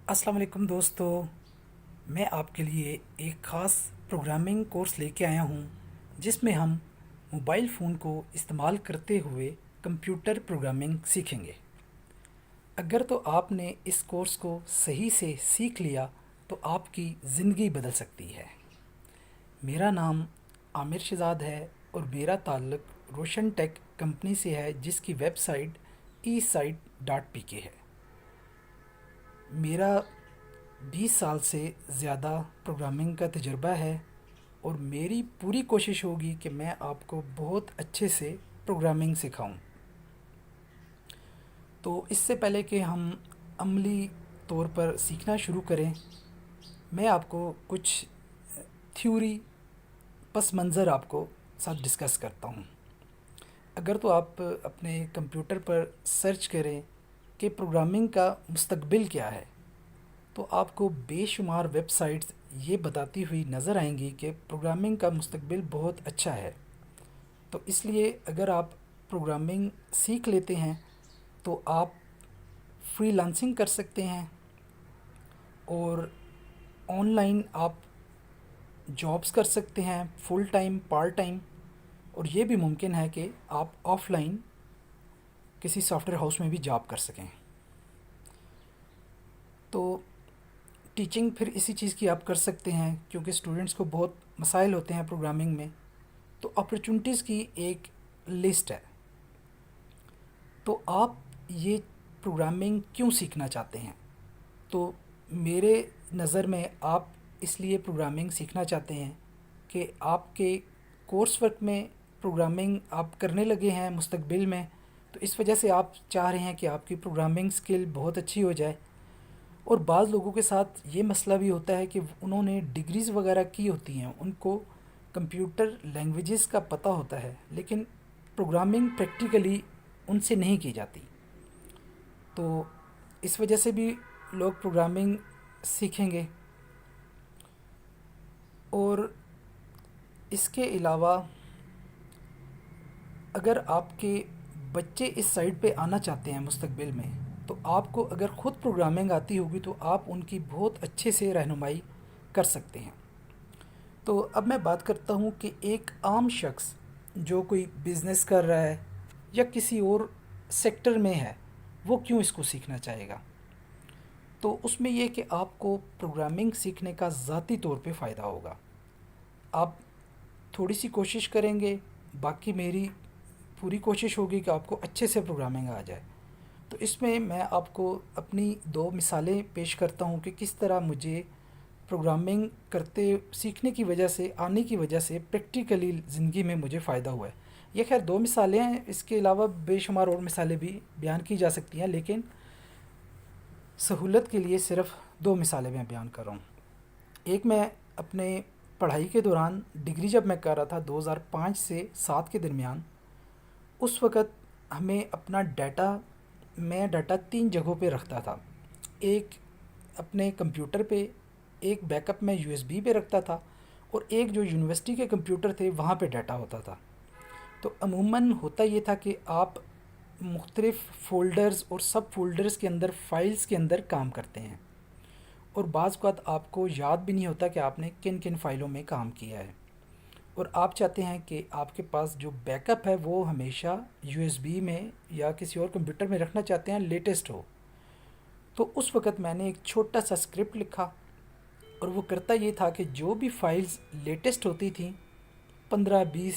अस्सलाम वालेकुम दोस्तों। मैं आपके लिए एक ख़ास प्रोग्रामिंग कोर्स लेके आया हूँ जिसमें हम मोबाइल फ़ोन को इस्तेमाल करते हुए कंप्यूटर प्रोग्रामिंग सीखेंगे। अगर तो आपने इस कोर्स को सही से सीख लिया तो आपकी ज़िंदगी बदल सकती है। मेरा नाम आमिर शहज़ाद है और मेरा ताल्लुक़ रोशन टेक कंपनी से है जिसकी वेबसाइट eSite.pk है। मेरा 20 साल से ज़्यादा प्रोग्रामिंग का तजुर्बा है और मेरी पूरी कोशिश होगी कि मैं आपको बहुत अच्छे से प्रोग्रामिंग सिखाऊं। तो इससे पहले कि हम अमली तौर पर सीखना शुरू करें, मैं आपको कुछ थ्योरी पस मंज़र आपको साथ डिस्कस करता हूं। अगर तो आप अपने कंप्यूटर पर सर्च करें कि प्रोग्रामिंग का मुस्तकबिल क्या है, तो आपको बेशुमार वेबसाइट्स ये बताती हुई नज़र आएंगी कि प्रोग्रामिंग का मुस्तकबिल बहुत अच्छा है। तो इसलिए अगर आप प्रोग्रामिंग सीख लेते हैं तो आप फ्रीलांसिंग कर सकते हैं और ऑनलाइन आप जॉब्स कर सकते हैं, फुल टाइम, पार्ट टाइम। और ये भी मुमकिन है कि आप ऑफलाइन किसी सॉफ्टवेयर हाउस में भी जॉब कर सकें। तो टीचिंग फिर इसी चीज़ की आप कर सकते हैं क्योंकि स्टूडेंट्स को बहुत मसाइल होते हैं प्रोग्रामिंग में। तो अपॉर्चुनिटीज़ की एक लिस्ट है। तो आप ये प्रोग्रामिंग क्यों सीखना चाहते हैं? तो मेरे नज़र में आप इसलिए प्रोग्रामिंग सीखना चाहते हैं कि आपके कोर्स वर्क में प्रोग्रामिंग आप करने लगे हैं मुस्तकबिल में, तो इस वजह से आप चाह रहे हैं कि आपकी प्रोग्रामिंग स्किल बहुत अच्छी हो जाए। और बाज़ लोगों के साथ ये मसला भी होता है कि उन्होंने डिग्रीज़ वगैरह की होती हैं, उनको कंप्यूटर लैंग्वेजेस का पता होता है, लेकिन प्रोग्रामिंग प्रैक्टिकली उनसे नहीं की जाती। तो इस वजह से भी लोग प्रोग्रामिंग सीखेंगे। और इसके अलावा अगर आपके बच्चे इस साइड पे आना चाहते हैं मुस्तकबिल में, तो आपको अगर ख़ुद प्रोग्रामिंग आती होगी तो आप उनकी बहुत अच्छे से रहनुमाई कर सकते हैं। तो अब मैं बात करता हूँ कि एक आम शख्स जो कोई बिज़नेस कर रहा है या किसी और सेक्टर में है, वो क्यों इसको सीखना चाहेगा? तो उसमें ये कि आपको प्रोग्रामिंग सीखने का ज़ाती तौर पे फ़ायदा होगा। आप थोड़ी सी कोशिश करेंगे, बाकी मेरी पूरी कोशिश होगी कि आपको अच्छे से प्रोग्रामिंग आ जाए। तो इसमें मैं आपको अपनी दो मिसालें पेश करता हूँ कि किस तरह मुझे प्रोग्रामिंग करते सीखने की वजह से, आने की वजह से प्रैक्टिकली ज़िंदगी में मुझे फ़ायदा हुआ है। ये खैर दो मिसालें हैं, इसके अलावा बेशुमार और मिसालें भी बयान की जा सकती हैं, लेकिन सहूलत के लिए सिर्फ़ दो मिसालें मैं बयान कर रहा हूँ। एक, मैं अपने पढ़ाई के दौरान डिग्री जब मैं कर रहा था 2005 से 7 के दरमियान, उस वक़्त हमें अपना डाटा, मैं डाटा 3 जगहों पे रखता था। एक अपने कंप्यूटर पे, एक बैकअप में यूएसबी पे रखता था और एक जो यूनिवर्सिटी के कंप्यूटर थे वहाँ पे डाटा होता था। तो अमूमन होता ये था कि आप मुख्तलिफ़ फ़ोल्डर्स और सब फ़ोल्डर्स के अंदर, फ़ाइल्स के अंदर काम करते हैं और बाज़ औक़ात आपको याद भी नहीं होता कि आपने किन किन फ़ाइलों में काम किया है। और आप चाहते हैं कि आपके पास जो बैकअप है वो हमेशा यूएसबी में या किसी और कंप्यूटर में रखना चाहते हैं, लेटेस्ट हो। तो उस वक़्त मैंने एक छोटा सा स्क्रिप्ट लिखा और वो करता ये था कि जो भी फ़ाइल्स लेटेस्ट होती थी 15-20,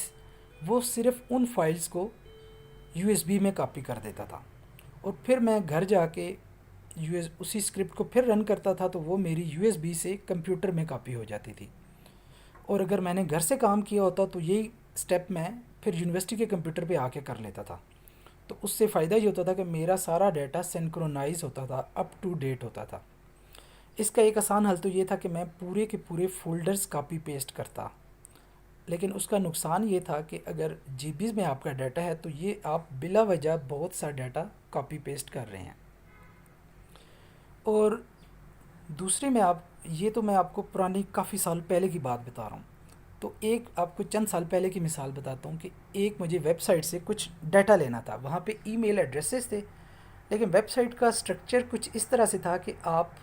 वो सिर्फ़ उन फ़ाइल्स को यूएसबी में कॉपी कर देता था और फिर मैं घर जाके यूएस उसी स्क्रिप्ट को फिर रन करता था तो वो मेरी यूएसबी से कंप्यूटर में कॉपी हो जाती थी। और अगर मैंने घर से काम किया होता तो यही स्टेप मैं फिर यूनिवर्सिटी के कंप्यूटर पे आके कर लेता था। तो उससे फ़ायदा ये होता था कि मेरा सारा डाटा सिंक्रोनाइज़ होता था, अप टू डेट होता था। इसका एक आसान हल तो ये था कि मैं पूरे के पूरे फ़ोल्डर्स कॉपी पेस्ट करता, लेकिन उसका नुकसान ये था कि अगर जीबीज़ में आपका डाटा है तो ये आप बिला वजह बहुत सा डाटा कॉपी पेस्ट कर रहे हैं। और दूसरे में आप, ये तो मैं आपको पुरानी काफ़ी साल पहले की बात बता रहा हूँ। तो एक आपको चंद साल पहले की मिसाल बताता हूँ कि एक मुझे वेबसाइट से कुछ डाटा लेना था। वहाँ पे ईमेल एड्रेसेस थे, लेकिन वेबसाइट का स्ट्रक्चर कुछ इस तरह से था कि आप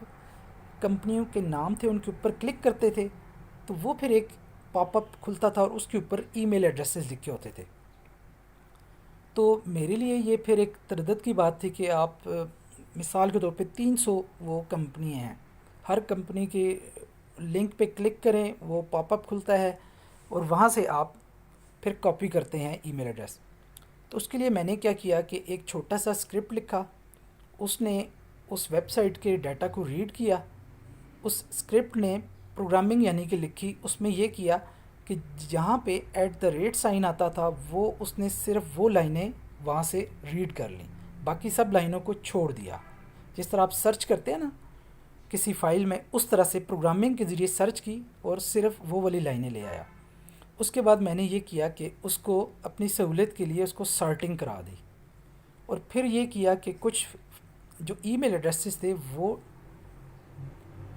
कंपनियों के नाम थे उनके ऊपर क्लिक करते थे तो वो फिर एक पॉपअप खुलता था और उसके ऊपर ईमेल एड्रेसेस लिखे होते थे। तो मेरे लिए ये फिर एक तरद्दुद की बात थी कि आप मिसाल के तौर पे 300 वो कंपनी हैं, हर कंपनी के लिंक पे क्लिक करें, वो पॉपअप खुलता है और वहाँ से आप फिर कॉपी करते हैं ईमेल एड्रेस। तो उसके लिए मैंने क्या किया कि एक छोटा सा स्क्रिप्ट लिखा, उसने उस वेबसाइट के डाटा को रीड किया, उस स्क्रिप्ट ने प्रोग्रामिंग यानी कि लिखी, उसमें ये किया कि जहाँ पे @ साइन आता था वो उसने सिर्फ वो लाइनें वहाँ से रीड कर लीं, बाकी सब लाइनों को छोड़ दिया। जिस तरह आप सर्च करते हैं ना किसी फ़ाइल में, उस तरह से प्रोग्रामिंग के ज़रिए सर्च की और सिर्फ वो वाली लाइनें ले आया। उसके बाद मैंने ये किया कि उसको अपनी सहूलियत के लिए उसको सॉर्टिंग करा दी और फिर ये किया कि कुछ जो ईमेल एड्रेसेस थे वो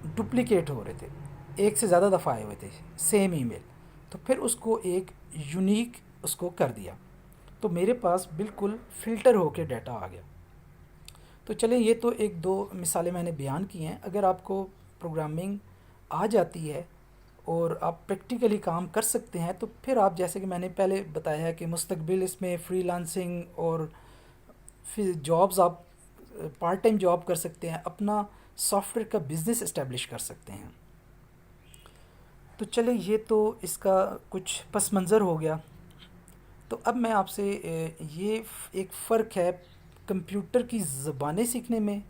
डुप्लिकेट हो रहे थे, एक से ज़्यादा दफ़ा आए हुए थे सेम ईमेल, तो फिर उसको एक यूनिक उसको कर दिया, तो मेरे पास बिल्कुल फ़िल्टर होके डाटा आ गया। तो चलें, ये तो एक दो मिसालें मैंने बयान की हैं। अगर आपको प्रोग्रामिंग आ जाती है और आप प्रैक्टिकली काम कर सकते हैं तो फिर आप, जैसे कि मैंने पहले बताया है कि मुस्तकबिल इसमें फ्रीलांसिंग और फिर जॉब्स, आप पार्ट टाइम जॉब कर सकते हैं, अपना सॉफ्टवेयर का बिज़नेस इस्टेब्लिश कर सकते हैं। तो चले, ये तो इसका कुछ पस मंज़र हो गया। तो अब मैं आपसे ये एक फ़र्क है कंप्यूटर की ज़बानें सीखने में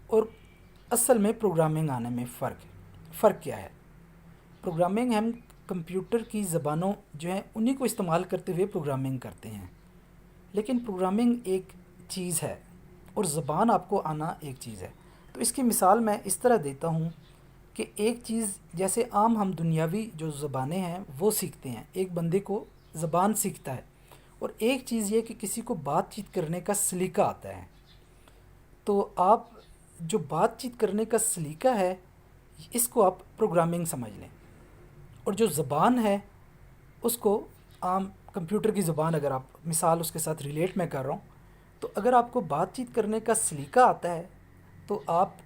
और असल में प्रोग्रामिंग आने में फ़र्क क्या है। प्रोग्रामिंग हम कंप्यूटर की ज़बानों जो हैं उन्हीं को इस्तेमाल करते हुए प्रोग्रामिंग करते हैं, लेकिन प्रोग्रामिंग एक चीज़ है और ज़बान आपको आना एक चीज़ है। तो इसकी मिसाल मैं इस तरह देता हूँ कि एक चीज़ जैसे आम हम दुनियावी जो ज़बानें हैं वो सीखते हैं, एक बंदे को ज़बान सीखता है, और एक चीज़ ये कि किसी को बातचीत करने का सलीका आता है। तो आप जो बातचीत करने का सलीका है इसको आप प्रोग्रामिंग समझ लें, और जो ज़बान है उसको आम कंप्यूटर की ज़बान, अगर आप मिसाल उसके साथ रिलेट मैं कर रहा हूँ, तो अगर आपको बातचीत करने का सलीका आता है तो आप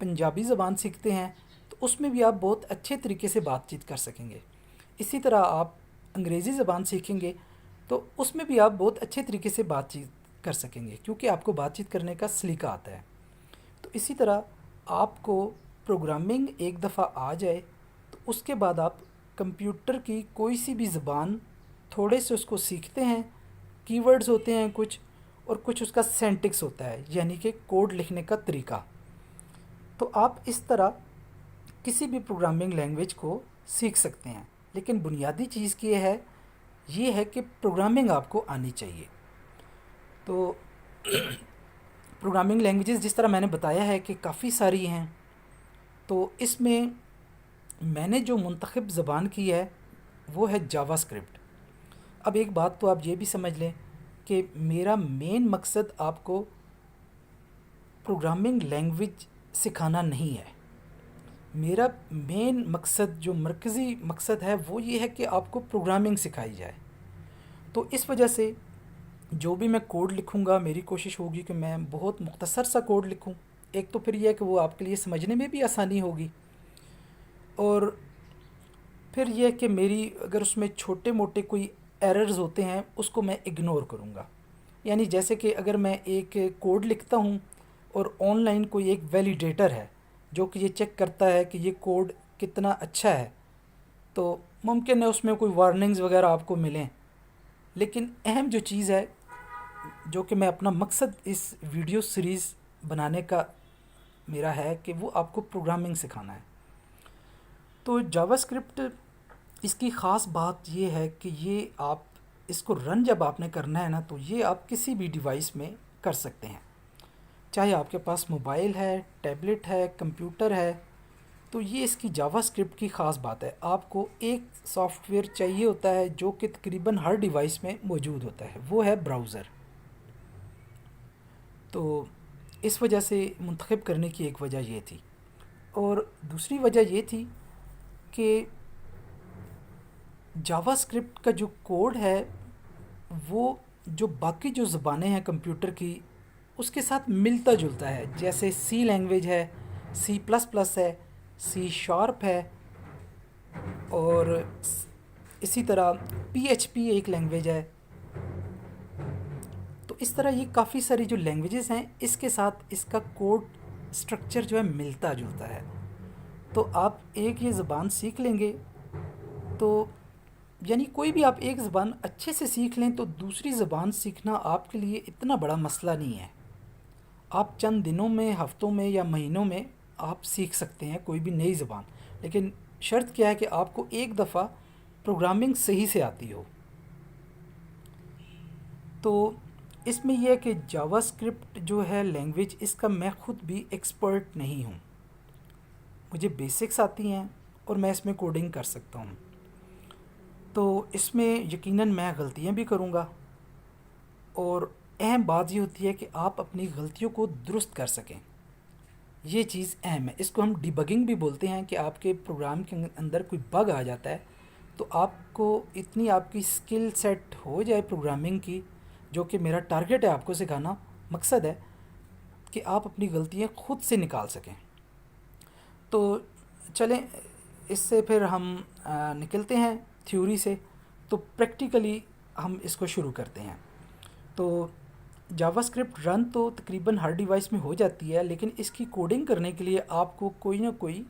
पंजाबी ज़बान सीखते हैं तो उसमें भी आप बहुत अच्छे तरीके से बातचीत कर सकेंगे। इसी तरह आप अंग्रेज़ी ज़बान सीखेंगे तो उसमें भी आप बहुत अच्छे तरीके से बातचीत कर सकेंगे क्योंकि आपको बातचीत करने का सलीका आता है। तो इसी तरह आपको प्रोग्रामिंग एक दफ़ा आ जाए तो उसके बाद आप कंप्यूटर की कोई सी भी ज़बान थोड़े से उसको सीखते हैं, कीवर्ड्स होते हैं कुछ, और कुछ उसका सेंटिक्स होता है यानी कि कोड लिखने का तरीका। तो आप इस तरह किसी भी प्रोग्रामिंग लैंग्वेज को सीख सकते हैं, लेकिन बुनियादी चीज़ ये है कि प्रोग्रामिंग आपको आनी चाहिए। तो प्रोग्रामिंग लैंग्वेजेस जिस तरह मैंने बताया है कि काफ़ी सारी हैं, तो इसमें मैंने जो मुंतखब ज़बान की है वो है जावास्क्रिप्ट। अब एक बात तो आप ये भी समझ लें कि मेरा मेन मकसद आपको प्रोग्रामिंग लैंग्वेज सिखाना नहीं है। मेरा मेन मकसद, जो मरकज़ी मकसद है, वो ये है कि आपको प्रोग्रामिंग सिखाई जाए। तो इस वजह से जो भी मैं कोड लिखूँगा मेरी कोशिश होगी कि मैं बहुत मुख्तसर सा कोड लिखूँ। एक तो फिर यह है कि वो आपके लिए समझने में भी आसानी होगी, और फिर यह कि मेरी अगर उसमें छोटे मोटे कोई एरर्स होते हैं उसको मैं इग्नोर करूँगा। यानी जैसे कि अगर मैं एक कोड लिखता हूँ और ऑनलाइन कोई एक वैलिडेटर है जो कि ये चेक करता है कि ये कोड कितना अच्छा है, तो मुमकिन है उसमें कोई वार्निंग्स वगैरह आपको मिलें, लेकिन अहम जो चीज़ है, जो कि मैं अपना मकसद इस वीडियो सीरीज़ बनाने का मेरा है कि वो आपको प्रोग्रामिंग सिखाना है। तो जावास्क्रिप्ट, इसकी ख़ास बात ये है कि ये आप इसको रन जब आपने करना है ना, तो ये आप किसी भी डिवाइस में कर सकते हैं, चाहे आपके पास मोबाइल है, टैबलेट है, कंप्यूटर है। तो ये इसकी जावास्क्रिप्ट की ख़ास बात है। आपको एक सॉफ्टवेयर चाहिए होता है जो कि तकरीबन हर डिवाइस में मौजूद होता है, वो है ब्राउज़र। तो इस वजह से मुंतखब करने की एक वजह ये थी, और दूसरी वजह ये थी कि जावास्क्रिप्ट का जो कोड है वो जो बाकी जो ज़बानें हैं कंप्यूटर की उसके साथ मिलता जुलता है। जैसे सी लैंग्वेज है, सी प्लस प्लस है, सी शार्प है, और इसी तरह पीएचपी एक लैंग्वेज है। तो इस तरह ये काफ़ी सारी जो लैंग्वेजेस हैं, इसके साथ इसका कोड स्ट्रक्चर जो है मिलता जुलता है। तो आप एक ये ज़बान सीख लेंगे तो यानी कोई भी आप एक ज़बान अच्छे से सीख लें तो दूसरी ज़बान सीखना आपके लिए इतना बड़ा मसला नहीं है। आप चंद दिनों में, हफ्तों में या महीनों में आप सीख सकते हैं कोई भी नई ज़बान। लेकिन शर्त क्या है कि आपको एक दफ़ा प्रोग्रामिंग सही से आती हो। तो इसमें यह है कि जावास्क्रिप्ट जो है लैंग्वेज, इसका मैं ख़ुद भी एक्सपर्ट नहीं हूँ। मुझे बेसिक्स आती हैं और मैं इसमें कोडिंग कर सकता हूँ। तो इसमें यकीनन मैं गलतियाँ भी करूँगा, और अहम बात ये होती है कि आप अपनी गलतियों को दुरुस्त कर सकें। ये चीज़ अहम है। इसको हम डिबगिंग भी बोलते हैं कि आपके प्रोग्राम के अंदर कोई बग आ जाता है तो आपको इतनी आपकी स्किल सेट हो जाए प्रोग्रामिंग की, जो कि मेरा टारगेट है आपको सिखाना, मकसद है कि आप अपनी गलतियाँ खुद से निकाल सकें। तो चलें, इससे फिर हम निकलते हैं थ्योरी से, तो प्रैक्टिकली हम इसको शुरू करते हैं। तो जावास्क्रिप्ट रन तो तकरीबन हर डिवाइस में हो जाती है, लेकिन इसकी कोडिंग करने के लिए आपको कोई ना कोई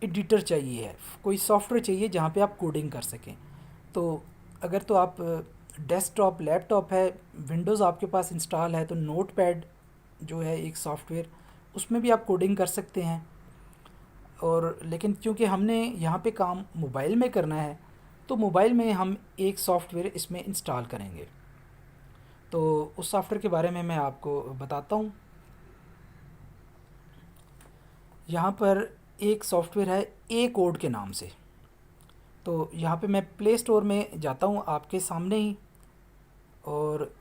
एडिटर चाहिए है, कोई सॉफ्टवेयर चाहिए जहाँ पे आप कोडिंग कर सकें। तो अगर तो आप डेस्कटॉप, लैपटॉप है, विंडोज़ आपके पास इंस्टॉल है, तो नोटपैड जो है एक सॉफ्टवेयर, उसमें भी आप कोडिंग कर सकते हैं। और लेकिन क्योंकि हमने यहाँ पे काम मोबाइल में करना है, तो मोबाइल में हम एक सॉफ्टवेयर इसमें इंस्टॉल करेंगे। तो उस सॉफ्टवेयर के बारे में मैं आपको बताता हूँ। यहाँ पर एक सॉफ्टवेयर है ए कोड के नाम से। तो यहाँ पे मैं प्ले स्टोर में जाता हूँ आपके सामने ही, और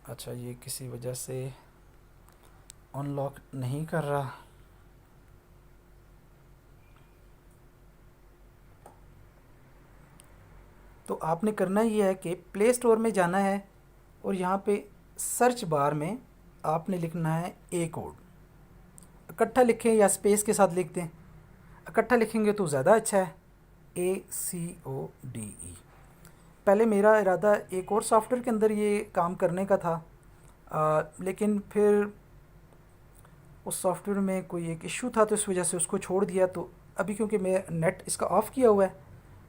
अच्छा, ये किसी वजह से अनलॉक नहीं कर रहा। तो आपने करना ये है कि प्ले स्टोर में जाना है और यहाँ पे सर्च बार में आपने लिखना है ए कोड। इकट्ठा लिखें या स्पेस के साथ लिख दें, इकट्ठा लिखेंगे तो ज़्यादा अच्छा है, ACODE। पहले मेरा इरादा एक और सॉफ्टवेयर के अंदर ये काम करने का था, लेकिन फिर उस सॉफ्टवेयर में कोई एक इशू था तो इस वजह से उसको छोड़ दिया। तो अभी क्योंकि मैं नेट इसका ऑफ़ किया हुआ है,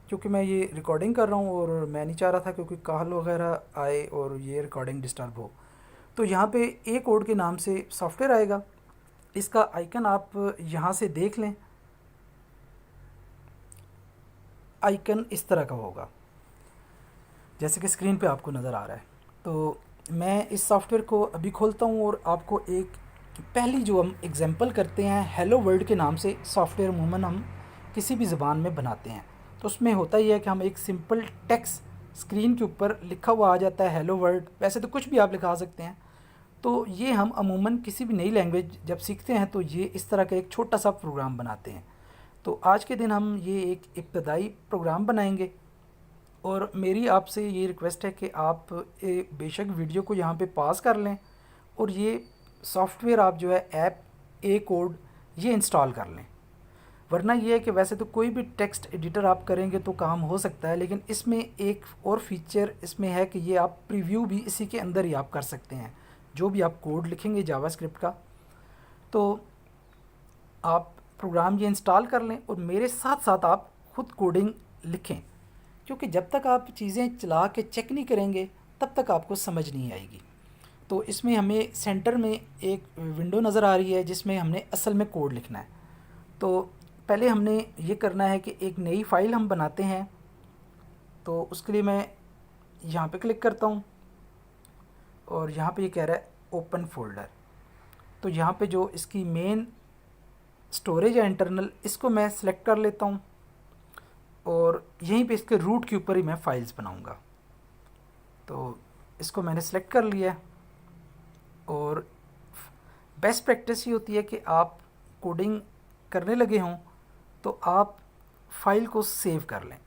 क्योंकि मैं ये रिकॉर्डिंग कर रहा हूँ और मैं नहीं चाह रहा था क्योंकि कॉल वगैरह आए और ये रिकॉर्डिंग डिस्टर्ब हो। तो यहाँ पे ए कोड के नाम से सॉफ्टवेयर आएगा, इसका आइकन आप यहाँ से देख लें। आइकन इस तरह का होगा जैसे कि स्क्रीन पे आपको नज़र आ रहा है। तो मैं इस सॉफ्टवेयर को अभी खोलता हूँ और आपको एक पहली जो हम एग्जांपल करते हैं, हेलो वर्ल्ड के नाम से सॉफ्टवेयर अमूमन हम किसी भी ज़बान में बनाते हैं। तो उसमें होता ही है कि हम एक सिंपल टेक्स्ट स्क्रीन के ऊपर लिखा हुआ आ जाता है हेलो वर्ल्ड, वैसे तो कुछ भी आप लिखा सकते हैं। तो ये हम अमूमन किसी भी नई लैंग्वेज जब सीखते हैं तो ये इस तरह का एक छोटा सा प्रोग्राम बनाते हैं। तो आज के दिन हम ये एक इब्तदाई प्रोग्राम बनाएंगे, और मेरी आपसे ये रिक्वेस्ट है कि आप बेशक वीडियो को यहाँ पे पॉज कर लें और ये सॉफ्टवेयर आप जो है ऐप ए कोड ये इंस्टॉल कर लें। वरना ये है कि वैसे तो कोई भी टेक्स्ट एडिटर आप करेंगे तो काम हो सकता है, लेकिन इसमें एक और फीचर इसमें है कि ये आप प्रीव्यू भी इसी के अंदर ही आप कर सकते हैं। जो भी आप कोड लिखेंगे जावास्क्रिप्ट का, तो आप प्रोग्राम ये इंस्टॉल कर लें और मेरे साथ साथ आप ख़ुद कोडिंग लिखें, क्योंकि जब तक आप चीज़ें चला के चेक नहीं करेंगे तब तक आपको समझ नहीं आएगी। तो इसमें हमें सेंटर में एक विंडो नज़र आ रही है जिसमें हमने असल में कोड लिखना है। तो पहले हमने ये करना है कि एक नई फ़ाइल हम बनाते हैं। तो उसके लिए मैं यहाँ पे क्लिक करता हूँ और यहाँ पे ये कह रहा है ओपन फोल्डर। तो यहाँ पे जो इसकी मेन स्टोरेज है इंटरनल, इसको मैं सिलेक्ट कर लेता हूँ और यहीं पे इसके रूट के ऊपर ही मैं फ़ाइल्स बनाऊँगा। तो इसको मैंने सेलेक्ट कर लिया है। और बेस्ट प्रैक्टिस ये होती है कि आप कोडिंग करने लगे हों तो आप फाइल को सेव कर लें।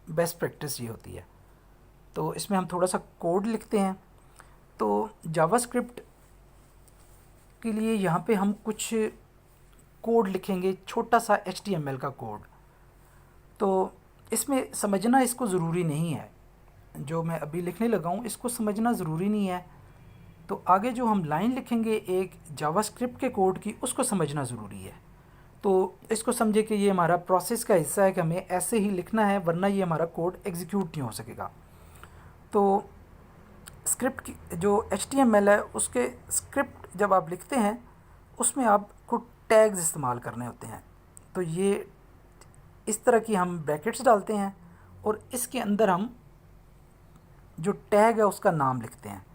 बेस्ट प्रैक्टिस ये होती है। तो इसमें हम थोड़ा सा कोड लिखते हैं। तो जावास्क्रिप्ट के लिए यहाँ पे हम कुछ कोड लिखेंगे, छोटा सा HTML का कोड। तो इसमें समझना इसको ज़रूरी नहीं है, जो मैं अभी लिखने लगा हूँ इसको समझना ज़रूरी नहीं है। तो आगे जो हम लाइन लिखेंगे एक जावास्क्रिप्ट के कोड की, उसको समझना ज़रूरी है। तो इसको समझे कि ये हमारा प्रोसेस का हिस्सा है कि हमें ऐसे ही लिखना है, वरना ये हमारा कोड एग्जीक्यूट नहीं हो सकेगा। तो स्क्रिप्ट की जो HTML है उसके स्क्रिप्ट जब आप लिखते हैं उसमें आपको टैग्स इस्तेमाल करने होते हैं। तो ये इस तरह की हम ब्रैकेट्स डालते हैं और इसके अंदर हम जो टैग है उसका नाम लिखते हैं।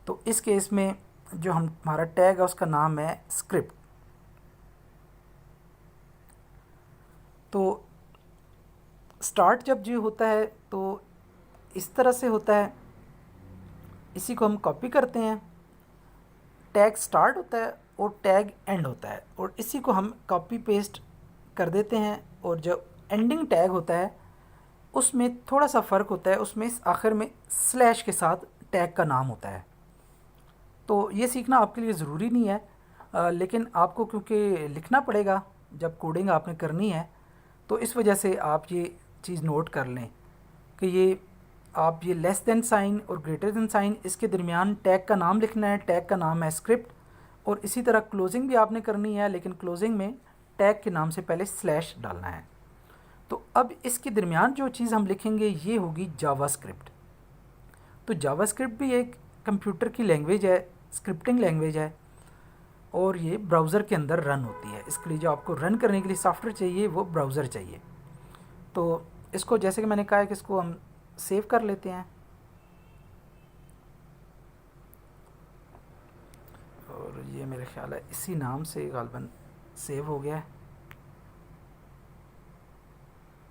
तो इस केस में जो हमारा टैग है उसका नाम है स्क्रिप्ट। तो स्टार्ट जब जो होता है तो इस तरह से होता है, इसी को हम कॉपी करते हैं। टैग स्टार्ट होता है और टैग एंड होता है, और इसी को हम कॉपी पेस्ट कर देते हैं। और जो एंडिंग टैग होता है उसमें थोड़ा सा फ़र्क होता है, उसमें आखिर में स्लैश के साथ टैग का नाम होता है। तो ये सीखना आपके लिए ज़रूरी नहीं है, लेकिन आपको क्योंकि लिखना पड़ेगा जब कोडिंग आपने करनी है, तो इस वजह से आप ये चीज़ नोट कर लें कि ये आप ये लेस देन साइन और ग्रेटर देन साइन, इसके दरमियान टैग का नाम लिखना है। टैग का नाम है स्क्रिप्ट। और इसी तरह क्लोजिंग भी आपने करनी है, लेकिन क्लोजिंग में टैग के नाम से पहले स्लैश डालना है। तो अब इसके दरमियान जो चीज़ हम लिखेंगे ये होगी जावास्क्रिप्ट। तो जावास्क्रिप्ट भी एक कंप्यूटर की लैंग्वेज है, स्क्रिप्टिंग लैंग्वेज है, और ये ब्राउज़र के अंदर रन होती है। इसके लिए जो आपको रन करने के लिए सॉफ्टवेयर चाहिए वो ब्राउज़र चाहिए। तो इसको जैसे कि मैंने कहा है कि इसको हम सेव कर लेते हैं, और ये मेरे ख्याल है इसी नाम से गालबन सेव हो गया है।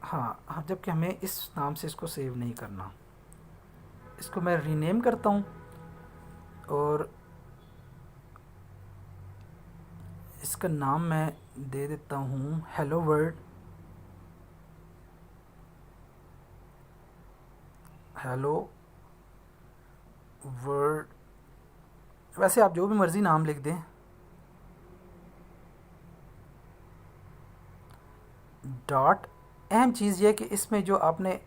हाँ, जबकि हमें इस नाम से इसको सेव नहीं करना। इसको मैं रीनेम करता हूँ और इसका नाम मैं दे देता हूँ हेलो वर्ल्ड। हेलो वर्ल्ड, वैसे आप जो भी मर्ज़ी नाम लिख दें। डॉट, अहम चीज़ ये है कि इसमें जो आपने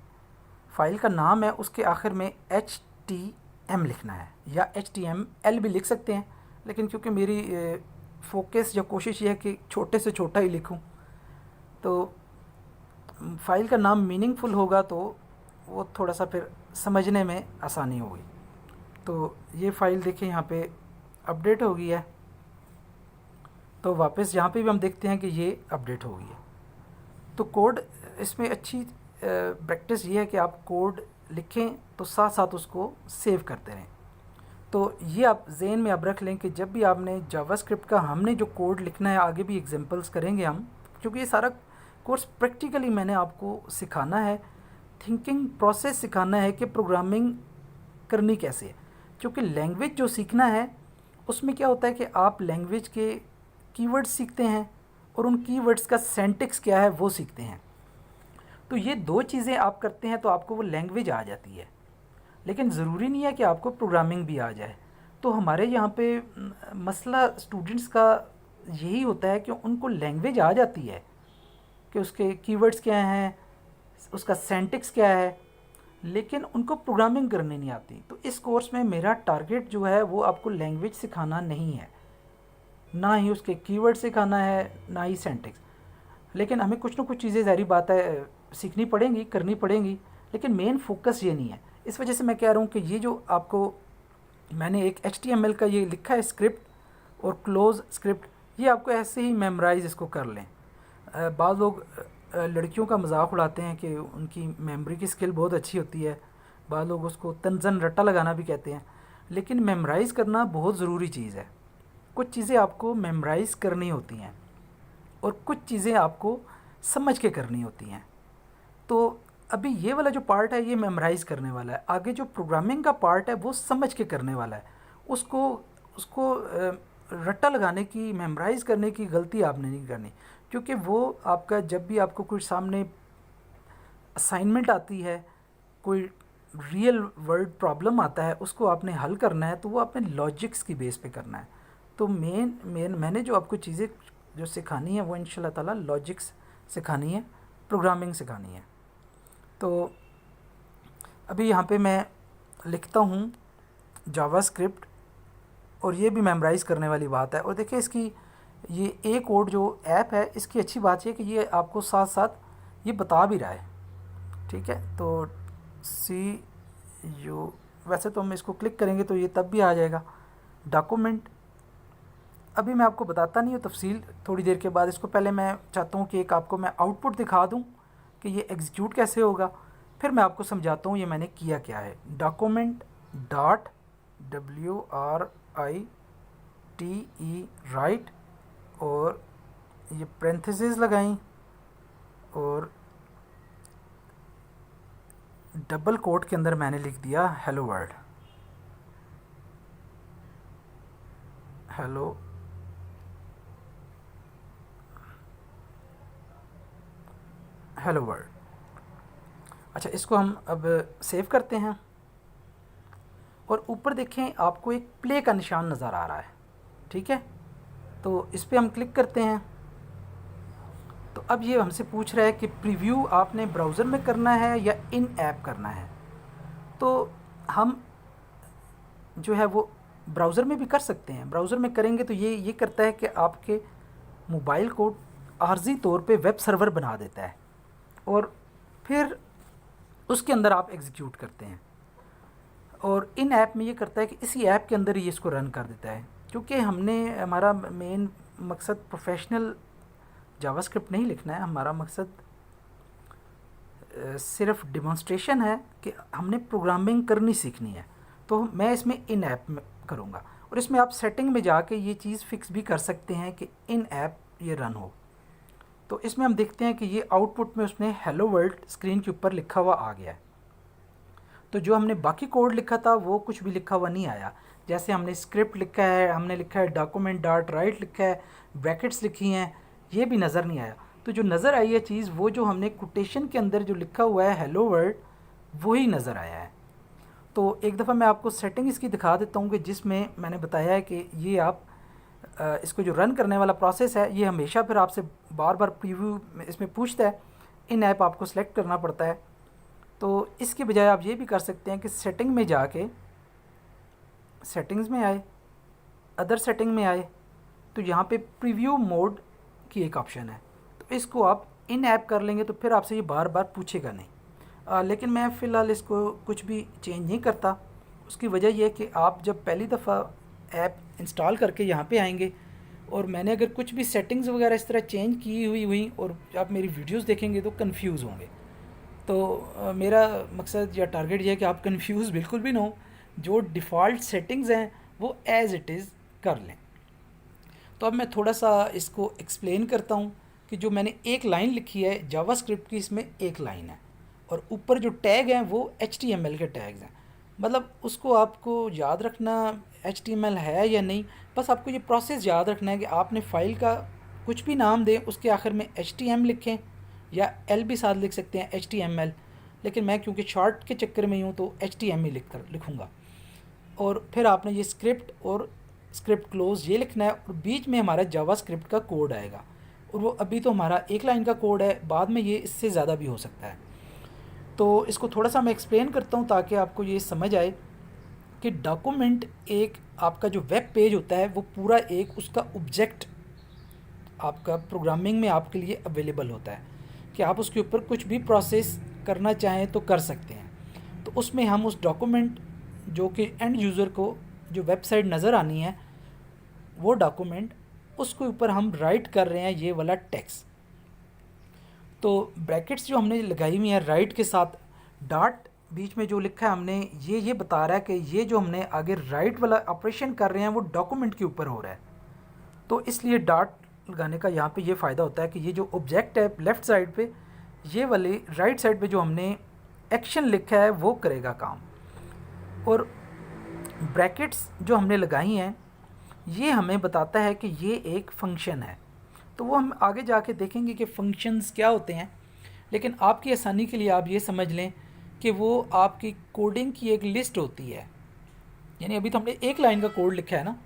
फ़ाइल का नाम है उसके आखिर में HTM लिखना है, या HTML भी लिख सकते हैं, लेकिन क्योंकि मेरी फोकस या कोशिश ये है कि छोटे से छोटा ही लिखूं, तो फ़ाइल का नाम मीनिंगफुल होगा तो वो थोड़ा सा फिर समझने में आसानी होगी। तो ये फ़ाइल देखिए यहाँ पे अपडेट हो गई है। तो वापस यहाँ पे भी हम देखते हैं कि ये अपडेट हो गई है। तो कोड इसमें अच्छी प्रैक्टिस ये है कि आप कोड लिखें तो साथ साथ उसको सेव करते रहें। तो ये आप ज़हन में अब रख लें कि जब भी आपने जावास्क्रिप्ट का हमने जो कोड लिखना है, आगे भी एग्जांपल्स करेंगे हम, क्योंकि ये सारा कोर्स प्रैक्टिकली मैंने आपको सिखाना है, थिंकिंग प्रोसेस सिखाना है कि प्रोग्रामिंग करनी कैसे है। क्योंकि लैंग्वेज जो सीखना है उसमें क्या होता है कि आप लैंग्वेज के कीवर्ड्स सीखते हैं और उन कीवर्ड्स का सिंटैक्स क्या है वो सीखते हैं। तो ये दो चीज़ें आप करते हैं तो आपको वो लैंग्वेज आ जाती है, लेकिन ज़रूरी नहीं है कि आपको प्रोग्रामिंग भी आ जाए। तो हमारे यहाँ पे मसला स्टूडेंट्स का यही होता है कि उनको लैंग्वेज आ जाती है कि उसके कीवर्ड्स क्या हैं, उसका सिंटैक्स क्या है, लेकिन उनको प्रोग्रामिंग करनी नहीं आती। तो इस कोर्स में मेरा टारगेट जो है वो आपको लैंग्वेज सिखाना नहीं है, ना ही उसके कीवर्ड सिखाना है, ना ही सिंटैक्स। लेकिन हमें कुछ ना कुछ चीज़ें ज़ाहिर बात है सीखनी पड़ेंगी, करनी पड़ेंगी, लेकिन मेन फोकस ये नहीं है। इस वजह से मैं कह रहा हूँ कि ये जो आपको मैंने एक HTML का ये लिखा है स्क्रिप्ट और क्लोज स्क्रिप्ट, ये आपको ऐसे ही मेमोराइज़ इसको कर लें। बाद लोग लड़कियों का मजाक उड़ाते हैं कि उनकी मेमोरी की स्किल बहुत अच्छी होती है, बाद लोग उसको तंजन रट्टा लगाना भी कहते हैं, लेकिन मेमोराइज़ करना बहुत ज़रूरी चीज़ है। कुछ चीज़ें आपको मेमोराइज़ करनी होती हैं और कुछ चीज़ें आपको समझ के करनी होती हैं। तो अभी ये वाला जो पार्ट है ये मेमोराइज़ करने वाला है, आगे जो प्रोग्रामिंग का पार्ट है वो समझ के करने वाला है। उसको उसको रट्टा लगाने की, मेमोराइज़ करने की गलती आपने नहीं करनी, क्योंकि वो आपका जब भी आपको कोई सामने असाइनमेंट आती है, कोई रियल वर्ल्ड प्रॉब्लम आता है, उसको आपने हल करना है तो वो आपने लॉजिक्स की बेस पे करना है। तो मैंने जो आपको चीज़ें जो सिखानी है वो इंशाल्लाह ताला लॉजिक्स सिखानी है, प्रोग्रामिंग सिखानी है। तो अभी यहाँ पे मैं लिखता हूँ जावास्क्रिप्ट, और ये भी मेमोराइज़ करने वाली बात है। और देखिए इसकी ये ए कोड जो ऐप है, इसकी अच्छी बात ये कि ये आपको साथ साथ ये बता भी रहा है, ठीक है। तो सी यू, वैसे तो हम इसको क्लिक करेंगे तो ये तब भी आ जाएगा डॉक्यूमेंट। अभी मैं आपको बताता नहीं हूँ तफसील, थोड़ी देर के बाद। इसको पहले मैं चाहता हूँ कि एक आपको मैं आउटपुट दिखा दूँ कि ये एग्जीक्यूट कैसे होगा, फिर मैं आपको समझाता हूँ ये मैंने किया क्या है। डॉक्यूमेंट डॉट WRITE राइट, और ये पेरेंथेसिस लगाई और डबल कोट के अंदर मैंने लिख दिया hello world, hello hello world. अच्छा, इसको हम अब सेव करते हैं, और ऊपर देखें आपको एक प्ले का निशान नज़र आ रहा है, ठीक है। तो इस पर हम क्लिक करते हैं। तो अब ये हमसे पूछ रहा है कि प्रीव्यू आपने ब्राउज़र में करना है या इन ऐप करना है। तो हम जो है वो ब्राउज़र में भी कर सकते हैं। ब्राउज़र में करेंगे तो ये करता है कि आपके मोबाइल को आर्जी तौर पे वेब सर्वर बना देता है, और फिर उसके अंदर आप एग्जीक्यूट करते हैं। और इन ऐप में ये करता है कि इसी ऐप के अंदर ही इसको रन कर देता है। क्योंकि हमारा मेन मकसद प्रोफेशनल जावास्क्रिप्ट नहीं लिखना है, हमारा मकसद सिर्फ डिमॉन्स्ट्रेशन है कि हमने प्रोग्रामिंग करनी सीखनी है। तो मैं इसमें इन ऐप में करूँगा, और इसमें आप सेटिंग में जाके ये चीज़ फिक्स भी कर सकते हैं कि इन ऐप ये रन हो। तो इसमें हम देखते हैं कि ये आउटपुट में उसने हेलो वर्ल्ड स्क्रीन के ऊपर लिखा हुआ आ गया है। तो जो हमने बाकी कोड लिखा था वो कुछ भी लिखा हुआ नहीं आया। जैसे हमने स्क्रिप्ट लिखा है, हमने लिखा है डॉक्यूमेंट डॉट राइट लिखा है, ब्रैकेट्स लिखी हैं, ये भी नज़र नहीं आया। तो जो नज़र आई है चीज़, वो जो हमने कोटेशन के अंदर जो लिखा हुआ है हेलो वर्ल्ड, वही नज़र आया है। तो एक दफ़ा मैं आपको सेटिंग इसकी दिखा देता हूँ कि जिसमें मैंने बताया है कि ये आप इसको जो रन करने वाला प्रोसेस है, ये हमेशा फिर आपसे बार बार प्रीव्यू इसमें पूछता है, इन ऐप आपको सेलेक्ट करना पड़ता है। तो इसके बजाय आप ये भी कर सकते हैं कि सेटिंग में जाके, सेटिंग्स में आए, अदर सेटिंग में आए, तो यहाँ पे प्रीव्यू मोड की एक ऑप्शन है, तो इसको आप इन ऐप कर लेंगे तो फिर आपसे ये बार बार पूछेगा नहीं। लेकिन मैं फ़िलहाल इसको कुछ भी चेंज नहीं करता। उसकी वजह यह है कि आप जब पहली दफ़ा ऐप इंस्टॉल करके यहाँ पे आएंगे, और मैंने अगर कुछ भी सेटिंग्स वगैरह इस तरह चेंज की हुई और आप मेरी वीडियोस देखेंगे तो कंफ्यूज होंगे। तो मेरा मकसद या टारगेट ये है कि आप कंफ्यूज बिल्कुल भी ना हो, जो डिफ़ॉल्ट सेटिंग्स हैं वो एज़ इट इज़ कर लें। तो अब मैं थोड़ा सा इसको एक्सप्लेन करता हूँ कि जो मैंने एक लाइन लिखी है जावास्क्रिप्ट की, इसमें एक लाइन है, और ऊपर जो टैग हैं वो HTML के टैग्स हैं। मतलब उसको आपको याद रखना HTML है या नहीं, बस आपको ये प्रोसेस याद रखना है कि आपने फ़ाइल का कुछ भी नाम दें, उसके आखिर में HTML लिखें, या L भी साथ लिख सकते हैं HTML, लेकिन मैं क्योंकि शॉर्ट के चक्कर में हूँ तो HTML लिखूँगा। और फिर आपने ये स्क्रिप्ट और स्क्रिप्ट क्लोज ये लिखना है, और बीच में हमारा जावास्क्रिप्ट का कोड आएगा। और वो अभी तो हमारा एक लाइन का कोड है, बाद में ये इससे ज़्यादा भी हो सकता है। तो इसको थोड़ा सा मैं एक्सप्लेन करता हूँ ताकि आपको ये समझ आए कि डॉक्यूमेंट एक आपका जो वेब पेज होता है वो पूरा एक उसका ऑब्जेक्ट आपका प्रोग्रामिंग में आपके लिए अवेलेबल होता है कि आप उसके ऊपर कुछ भी प्रोसेस करना चाहें तो कर सकते हैं। तो उसमें हम उस डॉक्यूमेंट जो कि एंड यूज़र को जो वेबसाइट नज़र आनी है, वो डॉक्यूमेंट उसके ऊपर हम राइट कर रहे हैं ये वाला टेक्स्ट। तो ब्रैकेट्स जो हमने लगाई हुई है राइट के साथ डॉट बीच में जो लिखा है हमने, ये बता रहा है कि ये जो हमने आगे राइट वाला ऑपरेशन कर रहे हैं वो डॉक्यूमेंट के ऊपर हो रहा है। तो इसलिए डॉट लगाने का यहाँ पे ये फ़ायदा होता है कि ये जो ऑब्जेक्ट है लेफ़्ट साइड पे, ये वाले राइट साइड पे जो हमने एक्शन लिखा है वो करेगा काम। और ब्रैकेट्स जो हमने लगाई हैं ये हमें बताता है कि ये एक फ़ंक्शन है। तो वो हम आगे जाके देखेंगे कि फ़ंक्शंस क्या होते हैं, लेकिन आपकी आसानी के लिए आप ये समझ लें कि वो आपकी कोडिंग की एक लिस्ट होती है। यानी अभी तो हमने एक लाइन का कोड लिखा है ना,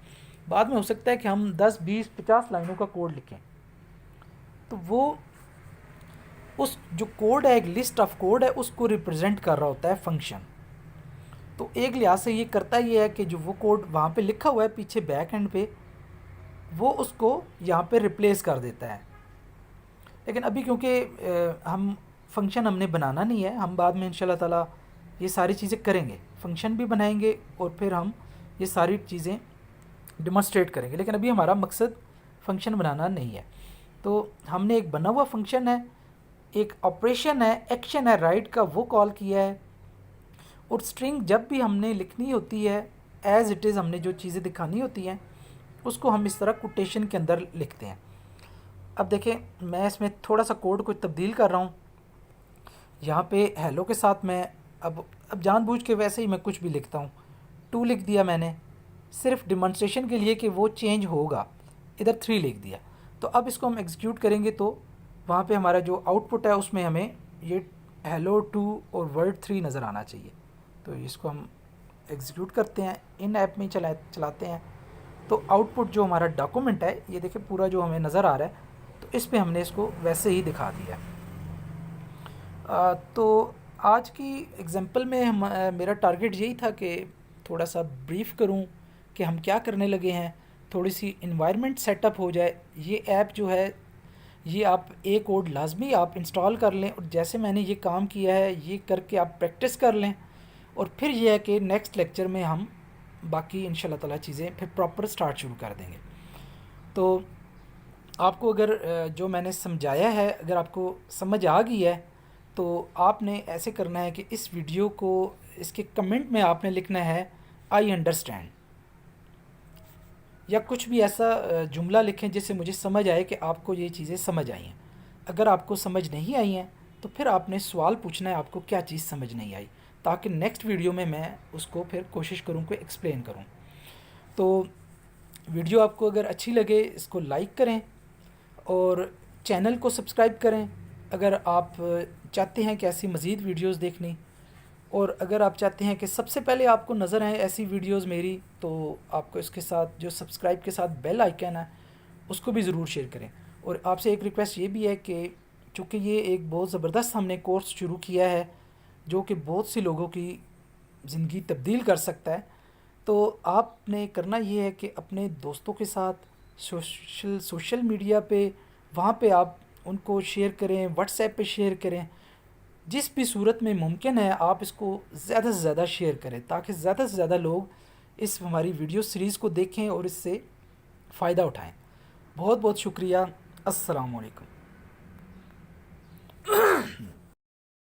बाद में हो सकता है कि हम 10, 20, 50 लाइनों का कोड लिखें। तो वो उस जो कोड है, एक लिस्ट ऑफ कोड है, उसको रिप्रेजेंट कर रहा होता है फंक्शन। तो एक लिहाज से ये करता ये है कि जो वो कोड वहाँ पे लिखा हुआ है पीछे बैक एंड पे, वो उसको यहाँ पे रिप्लेस कर देता है। लेकिन अभी क्योंकि हम फंक्शन हमने बनाना नहीं है, हम बाद में इंशाल्लाह ताला ये सारी चीज़ें करेंगे, फंक्शन भी बनाएंगे और फिर हम ये सारी चीज़ें डिमॉन्स्ट्रेट करेंगे। लेकिन अभी हमारा मकसद फंक्शन बनाना नहीं है। तो हमने एक बना हुआ फंक्शन है, एक ऑपरेशन है, एक्शन है, राइट का, वो कॉल किया है। और स्ट्रिंग जब भी हमने लिखनी होती है, एज़ इट इज़ हमने जो चीज़ें दिखानी होती हैं उसको हम इस तरह कोटेशन के अंदर लिखते हैं। अब देखें, मैं इसमें थोड़ा सा कोड को तब्दील कर रहा हूँ। यहाँ पे हेलो के साथ मैं अब जानबूझ के वैसे ही मैं कुछ भी लिखता हूँ। 2 लिख दिया मैंने, सिर्फ डिमॉन्स्ट्रेशन के लिए कि वो चेंज होगा। इधर 3 लिख दिया। तो अब इसको हम एग्जीक्यूट करेंगे तो वहाँ पे हमारा जो आउटपुट है उसमें हमें ये हेलो 2 और वर्ड 3 नज़र आना चाहिए। तो इसको हम एग्जीक्यूट करते हैं, इन ऐप में चलाते हैं। तो आउटपुट जो हमारा डॉक्यूमेंट है, ये देखिए पूरा जो हमें नज़र आ रहा है, तो इस पे हमने इसको वैसे ही दिखा दिया। तो आज की एग्जांपल में मेरा टारगेट यही था कि थोड़ा सा ब्रीफ़ करूं कि हम क्या करने लगे हैं, थोड़ी सी इन्वायरमेंट सेटअप हो जाए। ये ऐप जो है, ये आप एक कोड लाजमी आप इंस्टॉल कर लें और जैसे मैंने ये काम किया है ये करके आप प्रैक्टिस कर लें। और फिर ये है कि नेक्स्ट लेक्चर में हम बाकी इंशाल्लाह ताला चीज़ें फिर प्रॉपर स्टार्ट शुरू कर देंगे। तो आपको अगर जो मैंने समझाया है अगर आपको समझ आ गई है, तो आपने ऐसे करना है कि इस वीडियो को, इसके कमेंट में आपने लिखना है आई अंडरस्टैंड, या कुछ भी ऐसा जुमला लिखें जिससे मुझे समझ आए कि आपको ये चीज़ें समझ आई हैं। अगर आपको समझ नहीं आई हैं तो फिर आपने सवाल पूछना है आपको क्या चीज़ समझ नहीं आई, ताकि नेक्स्ट वीडियो में मैं उसको फिर कोशिश करूँ कि एक्सप्लेन करूँ। तो वीडियो आपको अगर अच्छी लगे इसको लाइक करें और चैनल को सब्सक्राइब करें अगर आप चाहते हैं कि ऐसी मज़ीद वीडियोस देखनी। और अगर आप चाहते हैं कि सबसे पहले आपको नज़र आए ऐसी वीडियोस मेरी, तो आपको इसके साथ जो सब्सक्राइब के साथ बेल आइकन है उसको भी ज़रूर शेयर करें। और आपसे एक रिक्वेस्ट ये भी है कि चूँकि ये एक बहुत ज़बरदस्त हमने कोर्स शुरू किया है जो कि बहुत सी लोगों की ज़िंदगी तब्दील कर सकता है, तो आपने करना ये है कि अपने दोस्तों के साथ सोशल मीडिया पे, वहाँ पे आप उनको शेयर करें, व्हाट्सएप पे शेयर करें। जिस भी सूरत में मुमकिन है आप इसको ज़्यादा से ज़्यादा शेयर करें ताकि ज़्यादा से ज़्यादा लोग इस हमारी वीडियो सीरीज़ को देखें और इससे फ़ायदा उठाएं। बहुत बहुत शुक्रिया। अस्सलाम वालेकुम।